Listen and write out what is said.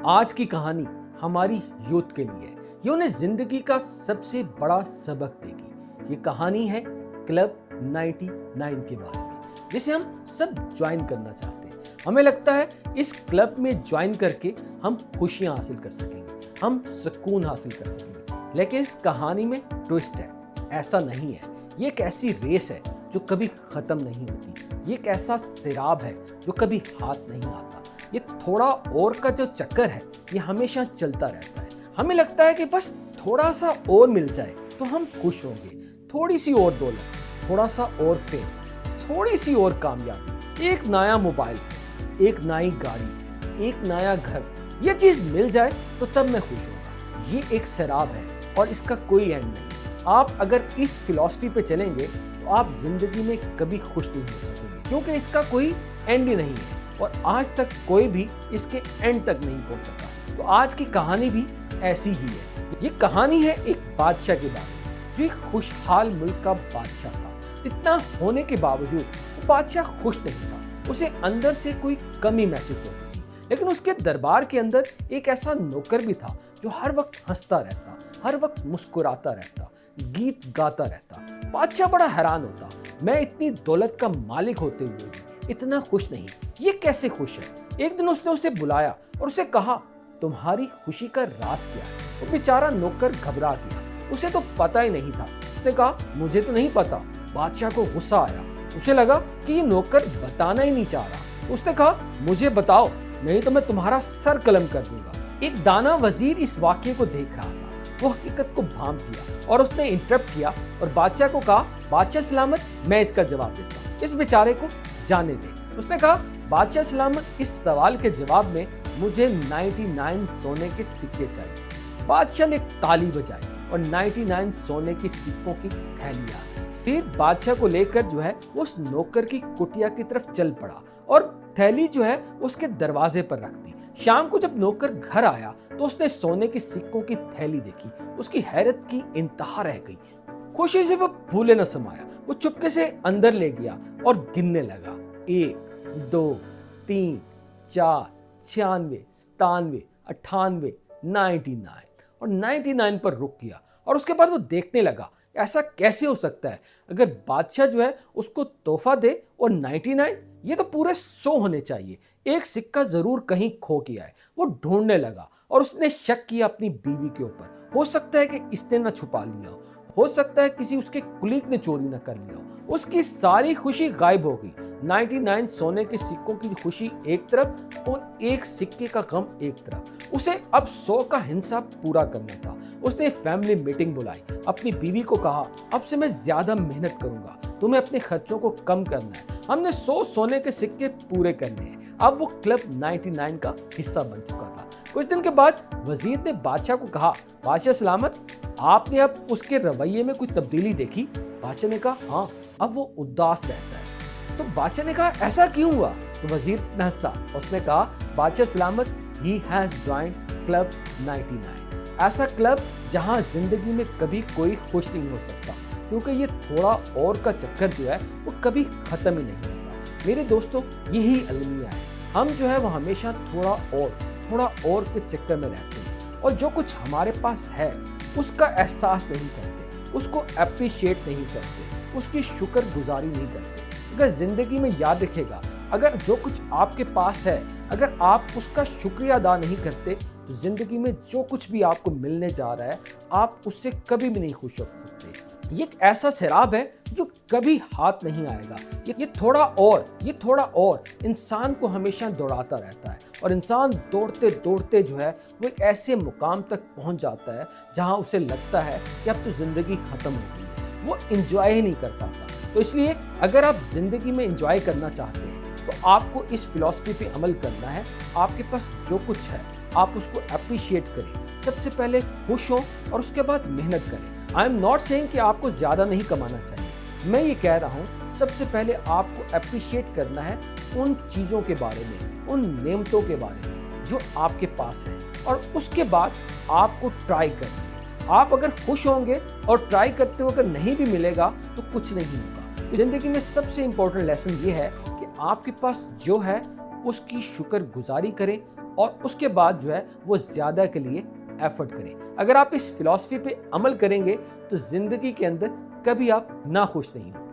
आज की कहानी हमारी यूथ के लिए है। ये उन्हें जिंदगी का सबसे बड़ा सबक देगी। ये कहानी है क्लब 99 के बारे में, जिसे हम सब ज्वाइन करना चाहते हैं। हमें लगता है इस क्लब में ज्वाइन करके हम खुशियां हासिल कर सकेंगे, हम सुकून हासिल कर सकेंगे। लेकिन इस कहानी में ट्विस्ट है, ऐसा नहीं है। ये एक ऐसी रेस है जो कभी खत्म नहीं होती। ये एक ऐसा सिराब है जो कभी हाथ नहीं आता। ये थोड़ा और का जो चक्कर है, ये हमेशा चलता रहता है। हमें लगता है कि बस थोड़ा सा और मिल जाए तो हम खुश होंगे। थोड़ी सी और दौलत, थोड़ा सा और फेम, थोड़ी सी और कामयाबी, एक नया मोबाइल फोन, एक नई गाड़ी, एक नया घर, ये चीज मिल जाए तो तब मैं खुश होगा। ये एक शराब है और इसका कोई एंड नहीं। आप अगर इस फिलॉसफी पे चलेंगे तो आप जिंदगी में कभी खुश नहीं हो सकेंगे, क्योंकि इसका कोई एंड ही नहीं है और आज तक कोई भी इसके एंड तक नहीं पहुंच सका। तो आज की कहानी भी ऐसी ही है। ये कहानी है एक बादशाह के बारे में, जो एक खुशहाल मुल्क का बादशाह था। इतना होने के बावजूद वो बादशाह खुश नहीं था। उसे अंदर से कोई कमी महसूस होती थी। लेकिन उसके दरबार के अंदर एक ऐसा नौकर भी था जो हर वक्त हंसता रहता, हर वक्त मुस्कुराता रहता, गीत गाता रहता। बादशाह बड़ा हैरान होता, मैं इतनी दौलत का मालिक होते हुए भी इतना खुश नहीं, ये कैसे खुश है। एक दिन उसने उसे बुलाया और उसे कहा, तुम्हारी खुशी का राज क्या है। वो बेचारा नौकर घबरा गया, उसे तो पता ही नहीं था। उसने कहा, मुझे तो नहीं पता। बादशाह को गुस्सा आया, उसे लगा कि ये नौकर बताना ही नहीं चाह रहा। उसने कहा, मुझे बताओ, नहीं तो मैं तुम्हारा सर कलम कर दूंगा। एक दाना वजीर इस वाक्य को देख रहा था। वो हकीकत को भांप किया और उसने इंटरप्ट किया और बादशाह को कहा, बादशाह सलामत, मैं इसका जवाब देता हूँ, इस बेचारे को जाने दे। उसने कहा, बादशाह सलामत, इस सवाल के जवाब में मुझे 99 सोने के सिक्के चाहिए। बादशाह ने ताली बजाई और 99 सोने के सिक्कों की थैली आ गई। फिर बादशाह को लेकर जो है उस नौकर की कुटिया की तरफ चल पड़ा और थैली जो है उसके दरवाजे पर रख दी। शाम को जब नौकर घर आया तो उसने सोने के सिक्कों की थैली देखी। उसकी हैरत की इंतहा रह गई। खुशी से वो फूले न समाया। वो चुपके से अंदर ले गया और गिनने लगा, 1 2 3 4 96 97 98 99 और 99 पर रुक गया। और उसके बाद वो देखने लगा, ऐसा कैसे हो सकता है। अगर बादशाह जो है उसको तोहफा दे और 99, ये तो पूरे 100 होने चाहिए। एक सिक्का जरूर कहीं खो गया है। वो ढूंढने लगा और उसने शक किया अपनी बीवी के ऊपर। हो सकता है कि इसने ना छुपा लिया हो सकता है किसी उसके कुलीग ने चोरी न कर लिया हो। उसकी सारी खुशी गायब हो गई। 99 सोने के सिक्कों की खुशी एक तरफ और एक सिक्के का गम एक तरफ। उसे अब 100 का हिसाब पूरा करना था। उसने फैमिली मीटिंग बुलाई, अपनी बीवी को कहा, अब से मैं ज्यादा मेहनत करूंगा, तुम्हें अपने खर्चों को कम करना है। हमने 100 सोने के सिक्के पूरे करने हैं। अब वो क्लब 99 का हिस्सा बन चुका था। कुछ दिन के बाद वजीर ने बादशाह को कहा, बादशाह सलामत, आपने अब उसके रवैये में कोई तब्दीली देखी। बादशाह ने कहा, हाँ, अब वो उदास रहता है। तो बादशाह ने कहा, ऐसा क्यों हुआ। तो वजीर ने हंसा, उसने कहा, बादशाह सलामत, ही हैज ज्वाइंड क्लब 99, ऐसा क्लब जहां जिंदगी में कभी कोई खुश नहीं हो सकता, क्योंकि ये थोड़ा और का चक्कर जो है वो कभी खत्म ही नहीं होता। मेरे दोस्तों, यही अलमिया है। हम जो है वो हमेशा थोड़ा और के चक्कर में रहते हैं और जो कुछ हमारे पास है उसका एहसास नहीं करते, उसको अप्रिशिएट नहीं करते, उसकी शुक्रगुजारी नहीं करते। अगर जिंदगी में याद रखेगा, अगर जो कुछ आपके पास है, अगर आप उसका शुक्रिया अदा नहीं करते, तो जिंदगी में जो कुछ भी आपको मिलने जा रहा है, आप उससे कभी भी नहीं खुश हो सकते। ये एक ऐसा शराब है जो कभी हाथ नहीं आएगा। ये थोड़ा और इंसान को हमेशा दौड़ाता रहता है और इंसान दौड़ते दौड़ते जो है वो एक ऐसे मुकाम तक पहुंच जाता है जहां उसे लगता है कि अब तो जिंदगी खत्म हो गई है। वो एंजॉय ही नहीं कर पाता। तो इसलिए अगर आप जिंदगी में एंजॉय करना चाहते हैं तो आपको इस फिलॉसफी पे अमल करना है। आपके पास जो कुछ है आप उसको अप्रिशिएट करें। सबसे पहले खुश हो और उसके बाद मेहनत करें। आई एम नॉट सेइंग कि आपको ज्यादा नहीं कमाना चाहिए। मैं ये कह रहा हूँ, सबसे पहले आपको अप्रिशिएट करना है उन चीजों के बारे में, उन नेमतों के बारे में जो आपके पास है, और उसके बाद आपको ट्राई करना है। आप अगर खुश होंगे और ट्राई करते हो अगर नहीं भी मिलेगा तो कुछ नहीं होगा। जिंदगी में सबसे इंपॉर्टेंट लेसन ये है कि आपके पास जो है उसकी शुक्रगुजारी करें और उसके बाद जो है वो ज़्यादा के लिए एफर्ट करें। अगर आप इस फिलॉसफी पे अमल करेंगे तो ज़िंदगी के अंदर कभी आप नाखुश नहीं होंगे।